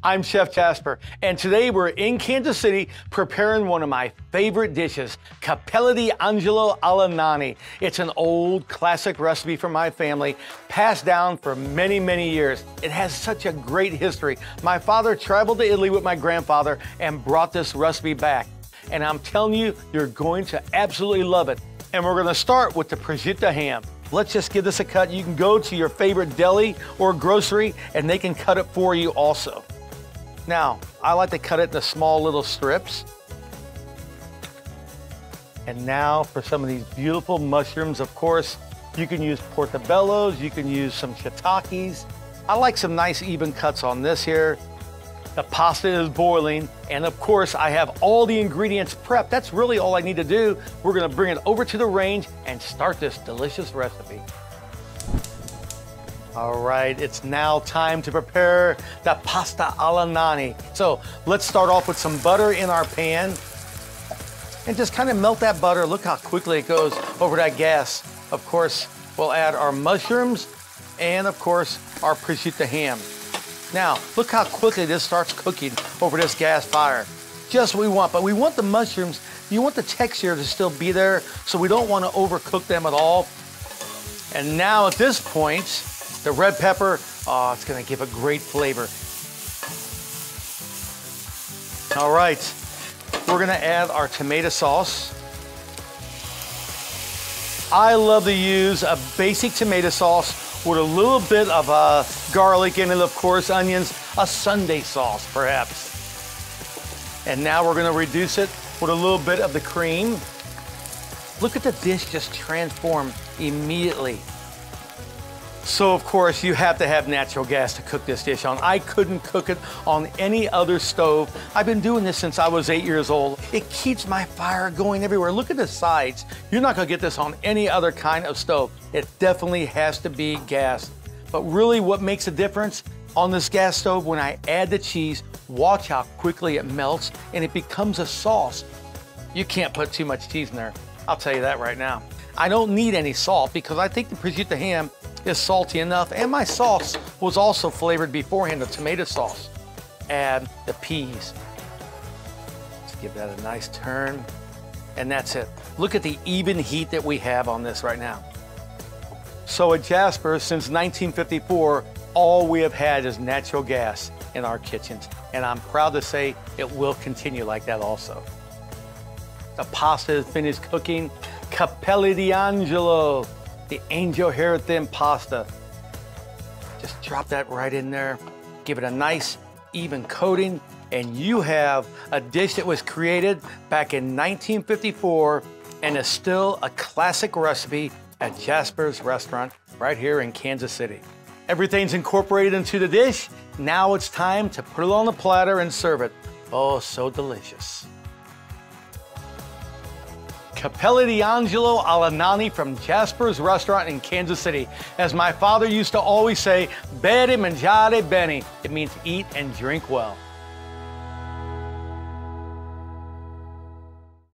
I'm Chef Jasper, and today we're in Kansas City preparing one of my favorite dishes, Capelli di Angelo alla Nanni. It's an old classic recipe from my family, passed down for many, many years. It has such a great history. My father traveled to Italy with my grandfather and brought this recipe back. And I'm telling you, you're going to absolutely love it. And we're gonna start with the prosciutto ham. Let's just give this a cut. You can go to your favorite deli or grocery and they can cut it for you also. Now, I like to cut it into small little strips. And now for some of these beautiful mushrooms, of course, you can use portobellos, you can use some shiitakes. I like some nice even cuts on this here. The pasta is boiling, and of course, I have all the ingredients prepped. That's really all I need to do. We're gonna bring it over to the range and start this delicious recipe. All right, it's now time to prepare the pasta alla Nanni. So let's start off with some butter in our pan and just kind of melt that butter. Look how quickly it goes over that gas. Of course, we'll add our mushrooms and of course, our prosciutto ham. Now, look how quickly this starts cooking over this gas fire. Just what we want, but we want the mushrooms, you want the texture to still be there, so we don't want to overcook them at all. And now at this point, the red pepper, it's gonna give a great flavor. All right, we're gonna add our tomato sauce. I love to use a basic tomato sauce with a little bit of garlic in it, of course, onions, a Sunday sauce perhaps. And now we're gonna reduce it with a little bit of the cream. Look at the dish just transform immediately. So of course you have to have natural gas to cook this dish on. I couldn't cook it on any other stove. I've been doing this since I was 8 years old. It keeps my fire going everywhere. Look at the sides. You're not gonna get this on any other kind of stove. It definitely has to be gas. But really what makes a difference on this gas stove, when I add the cheese, watch how quickly it melts and it becomes a sauce. You can't put too much cheese in there. I'll tell you that right now. I don't need any salt because I think the prosciutto ham is salty enough, and my sauce was also flavored beforehand, the tomato sauce. Add the peas. Let's give that a nice turn, and that's it. Look at the even heat that we have on this right now. So at Jasper, since 1954, all we have had is natural gas in our kitchens, and I'm proud to say it will continue like that also. The pasta is finished cooking. Capelli di Angelo, the angel hair thin pasta. Just drop that right in there. Give it a nice even coating, and you have a dish that was created back in 1954 and is still a classic recipe at Jasper's restaurant right here in Kansas City. Everything's incorporated into the dish. Now it's time to put it on the platter and serve it. Oh, so delicious. Capelli di Angelo alla Nanni from Jasper's restaurant in Kansas City. As my father used to always say, bere mangiare bene. It means eat and drink well.